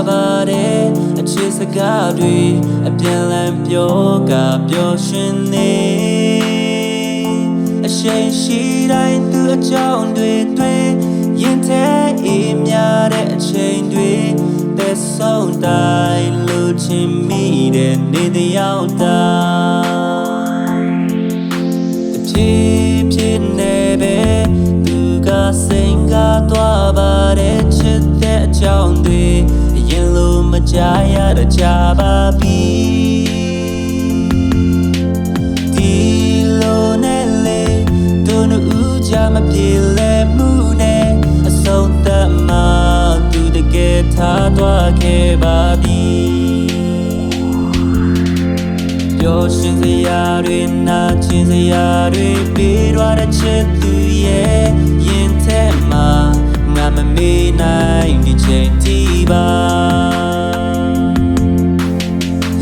ပါတယ်အချစ်စကားတွေအပြန်လန်ပြောကပျော်ရွှင်နေအရှိန်ရှိတိုင်းသူအကြောင်းတွေရင်ထဲအေးများတဲ့အချိန်တွေသက်ဆုံးတိုင်းလို့ချင်မိတဲ့နေ့တစ်ယောက်တိုင်းအဖြစ်နေပဲသူကစိန်ကားသွားပါတဲ့ချစ်တဲ့အကြောင်းတွေရင်လို့မကြားရတော့ကြပါပြီဒီလိုနဲ့လေသူတို့ဦးကြမပြေလဲမှုနဲ့အဆုံးသတ်မှသူတကယ်ထားသွားခဲ့ပါပြီပျော်ရွှင်စရာတွေနာကျင်စရာတွေပြီးတော့တဲ့ချစ်သူရဲ့ရင်ထဲမှာငါမမေ့နိုင်ဒီချိန်ထိပါ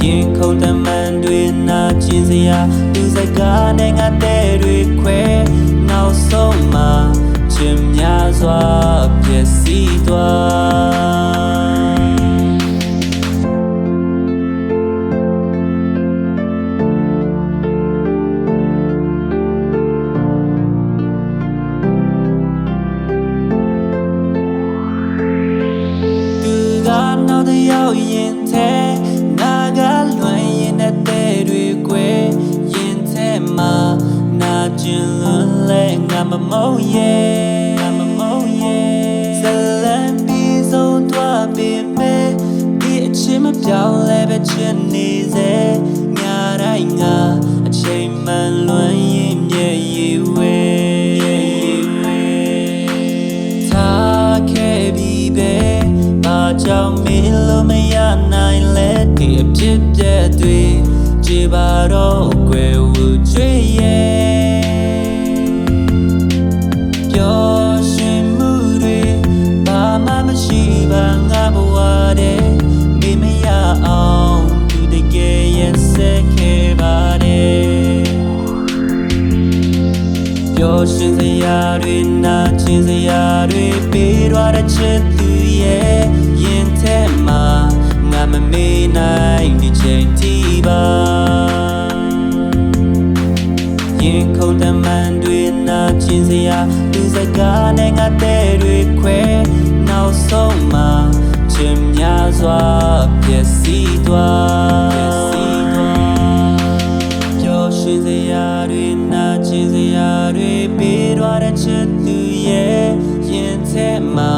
ရင်ခုန်တမန်တွေနာကျင်စရာသူစကားနဲ့ငါတဲ့တွေခွဲနောက်ဆုံးမှာချင်များစွာပျက်စီးသွားနောက်တစ်ယောက်ရင်ထဲနာကလွန်ရင်တဲ့တွေကွယ်ရင်ထဲမှာနာကျင်လွန်လဲငါမမုန်းရဲ့ဇလန်ပြီးဆုံးသွားပြီမဲ့ဒီအချင်းမပြောင်းလဲပဲချင်နေစေငါတိုင်းငါအချိန်မှန်လွန်ရင်မျက်ရည်ဝဲထားခဲ့ပြီးပဲကြောင့်မလို့မရနိုင်လဲဒီအဖြစ်ပြက်တွေကြည်ပါတော့ကွယ်ဝူချွေရဲ့ပျော်ရွှင်မှုတွေဘာမှမရှိပါငါဘဝတဲ့မေ့မရအောင်သူတကယ်ရဲ့ဆက်ခဲ့ပါတယ်ပျော်ရွှင်စရာတွေနာကျင်စရာတွေပြီးတော့တဲ့ချစ်သူရဲ့ရင်ထဲမှာငါမမေ့နိုင်ဒီချိန်ထိပါရင်ခုန်တမန်တွေနာကျင်စရာသူစကားနဲ့ငါတဲ့တွေခွဲနောက်ဆုံးမှာချင်များစွာပျက်စီးသွားပျော်ရွှင်စရာတွေနာကျင်စရာတွေပြီးတော့တဲ့ချစ်သူရဲ့ရင်ထဲမှာ